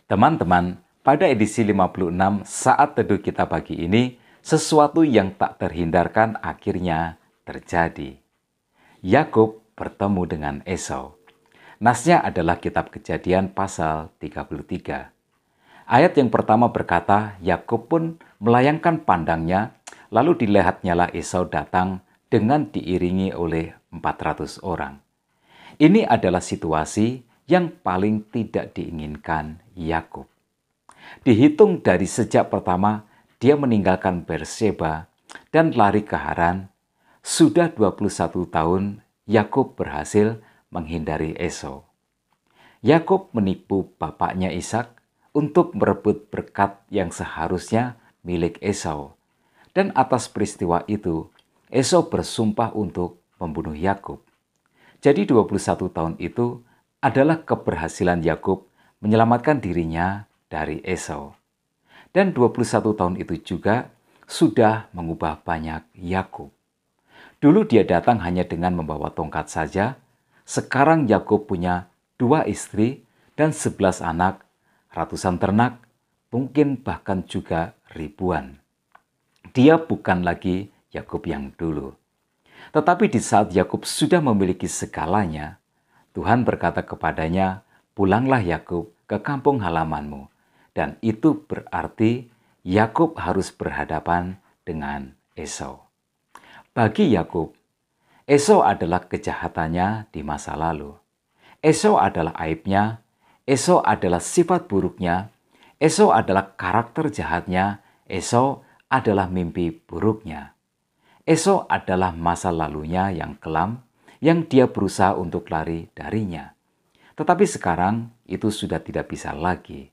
Teman-teman, pada edisi 56 saat teduh kita pagi ini, sesuatu yang tak terhindarkan akhirnya terjadi. Yakub bertemu dengan Esau. Nasnya adalah kitab Kejadian pasal 33. Ayat yang pertama berkata, Yakub pun melayangkan pandangnya, lalu dilihatnyalah Esau datang dengan diiringi oleh 400 orang. Ini adalah situasi yang paling tidak diinginkan Yakub. Dihitung dari sejak pertama dia meninggalkan Berseba dan lari ke Haran, sudah 21 tahun Yakub berhasil menghindari Esau. Yakub menipu bapaknya Ishak untuk merebut berkat yang seharusnya milik Esau. Dan atas peristiwa itu, Esau bersumpah untuk membunuh Yakub. Jadi 21 tahun itu adalah keberhasilan Yakub menyelamatkan dirinya dari Esau. Dan 21 tahun itu juga sudah mengubah banyak Yakub. Dulu dia datang hanya dengan membawa tongkat saja. Sekarang Yakub punya 2 istri dan 11 anak, ratusan ternak, mungkin bahkan juga ribuan. Dia bukan lagi Yakub yang dulu. Tetapi di saat Yakub sudah memiliki segalanya, Tuhan berkata kepadanya, "Pulanglah Yakub ke kampung halamanmu." Dan itu berarti Yakub harus berhadapan dengan Esau. Bagi Yakub, Esau adalah kejahatannya di masa lalu. Esau adalah aibnya, Esau adalah sifat buruknya, Esau adalah karakter jahatnya, Esau adalah mimpi buruknya. Esau adalah masa lalunya yang kelam, yang dia berusaha untuk lari darinya. Tetapi sekarang itu sudah tidak bisa lagi.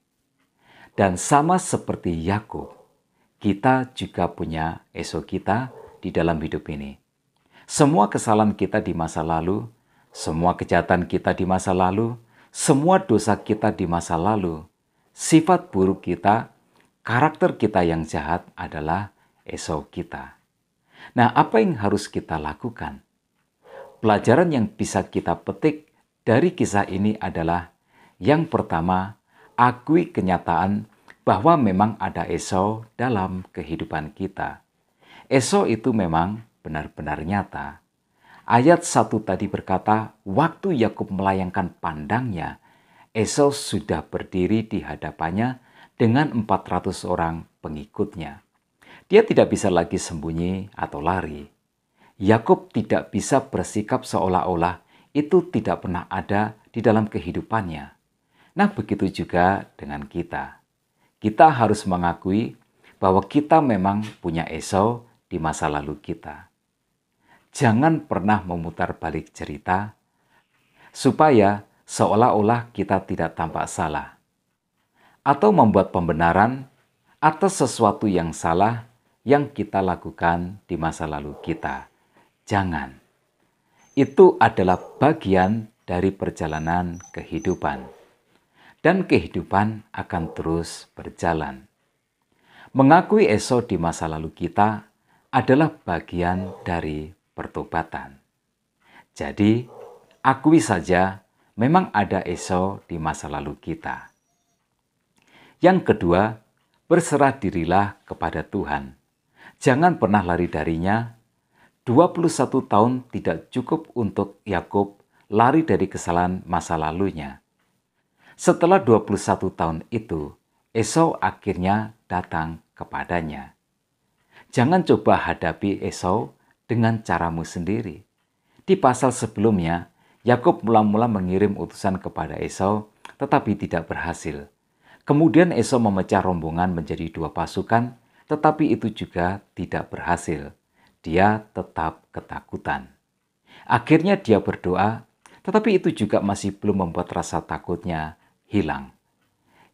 Dan sama seperti Yakub, kita juga punya Esau kita di dalam hidup ini. Semua kesalahan kita di masa lalu, semua kejahatan kita di masa lalu, semua dosa kita di masa lalu, sifat buruk kita, karakter kita yang jahat adalah Esau kita. Nah, apa yang harus kita lakukan? Pelajaran yang bisa kita petik dari kisah ini adalah yang pertama, akui kenyataan bahwa memang ada Esau dalam kehidupan kita. Esau itu memang benar-benar nyata. Ayat 1 tadi berkata, waktu Yakub melayangkan pandangnya, Esau sudah berdiri di hadapannya dengan 400 orang pengikutnya. Dia tidak bisa lagi sembunyi atau lari. Yakub tidak bisa bersikap seolah-olah itu tidak pernah ada di dalam kehidupannya. Nah, begitu juga dengan kita. Kita harus mengakui bahwa kita memang punya Esau di masa lalu kita. Jangan pernah memutar balik cerita supaya seolah-olah kita tidak tampak salah. Atau membuat pembenaran atas sesuatu yang salah yang kita lakukan di masa lalu kita. Jangan. Itu adalah bagian dari perjalanan kehidupan. Dan kehidupan akan terus berjalan. Mengakui Esau di masa lalu kita adalah bagian dari pertobatan. Jadi, akui saja memang ada Esau di masa lalu kita. Yang kedua, berserah dirilah kepada Tuhan. Jangan pernah lari darinya. 21 tahun tidak cukup untuk Yakub lari dari kesalahan masa lalunya. Setelah 21 tahun itu, Esau akhirnya datang kepadanya. Jangan coba hadapi Esau dengan caramu sendiri. Di pasal sebelumnya, Yakub mula-mula mengirim utusan kepada Esau, tetapi tidak berhasil. Kemudian Esau memecah rombongan menjadi 2 pasukan, tetapi itu juga tidak berhasil. Dia tetap ketakutan. Akhirnya dia berdoa, tetapi itu juga masih belum membuat rasa takutnya hilang.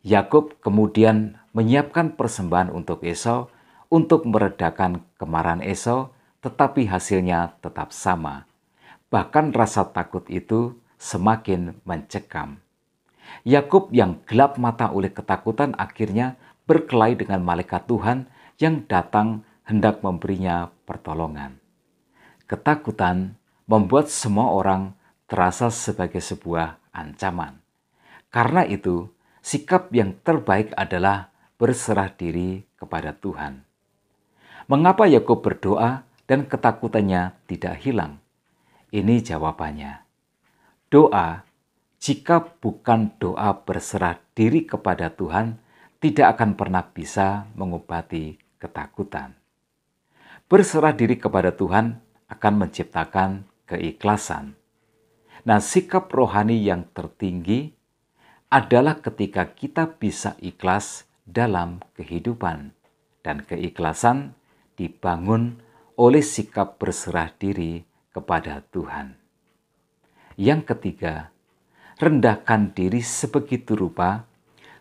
Yakub kemudian menyiapkan persembahan untuk Esau untuk meredakan kemarahan Esau, tetapi hasilnya tetap sama. Bahkan rasa takut itu semakin mencekam. Yakub yang gelap mata oleh ketakutan akhirnya berkelahi dengan malaikat Tuhan yang datang hendak memberinya pertolongan. Ketakutan membuat semua orang terasa sebagai sebuah ancaman. Karena itu, sikap yang terbaik adalah berserah diri kepada Tuhan. Mengapa Yakub berdoa dan ketakutannya tidak hilang? Ini jawabannya. Doa, jika bukan doa berserah diri kepada Tuhan, tidak akan pernah bisa mengobati ketakutan. Berserah diri kepada Tuhan akan menciptakan keikhlasan. Nah, sikap rohani yang tertinggi adalah ketika kita bisa ikhlas dalam kehidupan. Dan keikhlasan dibangun oleh sikap berserah diri kepada Tuhan. Yang ketiga, rendahkan diri sebegitu rupa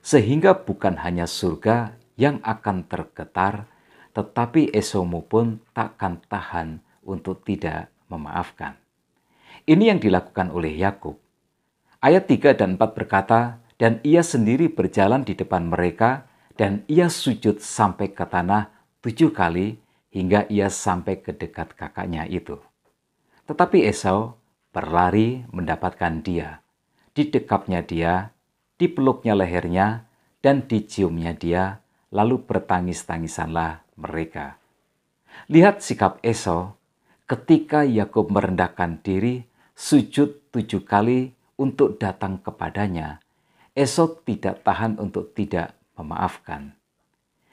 sehingga bukan hanya surga yang akan tergetar, tetapi Esamu pun takkan tahan untuk tidak memaafkan. Ini yang dilakukan oleh Yakub. Ayat 3 dan 4 berkata, "Dan ia sendiri berjalan di depan mereka, dan ia sujud sampai ke tanah 7 kali, hingga ia sampai ke dekat kakaknya itu. Tetapi Esau berlari mendapatkan dia, didekapnya dia, dipeluknya lehernya, dan diciumnya dia, lalu bertangis-tangisanlah mereka." Lihat sikap Esau ketika Yakub merendahkan diri, sujud 7 kali untuk datang kepadanya. Esau tidak tahan untuk tidak memaafkan.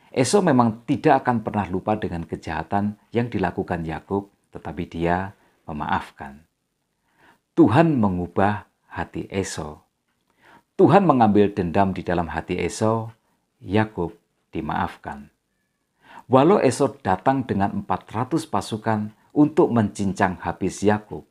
Esau memang tidak akan pernah lupa dengan kejahatan yang dilakukan Yakub, tetapi dia memaafkan. Tuhan mengubah hati Esau. Tuhan mengambil dendam di dalam hati Esau, Yakub dimaafkan. Walau Esau datang dengan 400 pasukan untuk mencincang habis Yakub,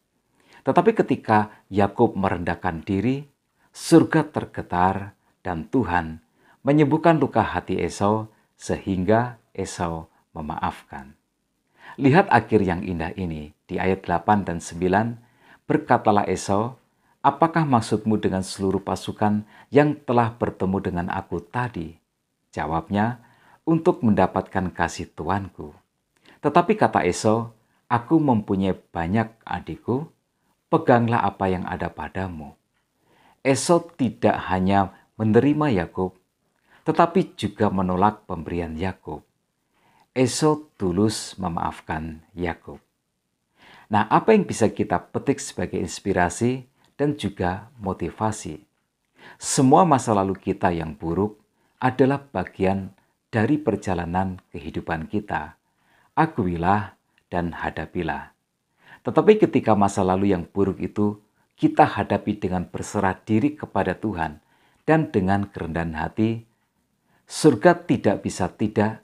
tetapi ketika Yakub merendahkan diri, surga tergetar dan Tuhan menyembuhkan luka hati Esau sehingga Esau memaafkan. Lihat akhir yang indah ini di ayat 8 dan 9, berkatalah Esau, "Apakah maksudmu dengan seluruh pasukan yang telah bertemu dengan aku tadi?" Jawabnya, "Untuk mendapatkan kasih tuanku." Tetapi kata Esau, "Aku mempunyai banyak adikku, peganglah apa yang ada padamu." Esau tidak hanya menerima Yakub, tetapi juga menolak pemberian Yakub. Esau tulus memaafkan Yakub. Nah, apa yang bisa kita petik sebagai inspirasi dan juga motivasi? Semua masa lalu kita yang buruk adalah bagian dari perjalanan kehidupan kita. Akuilah dan hadapilah. Tetapi ketika masa lalu yang buruk itu kita hadapi dengan berserah diri kepada Tuhan dan dengan kerendahan hati, surga tidak bisa tidak,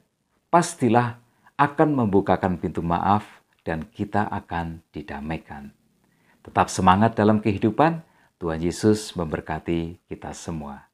pastilah akan membukakan pintu maaf dan kita akan didamaikan. Tetap semangat dalam kehidupan. Tuhan Yesus memberkati kita semua.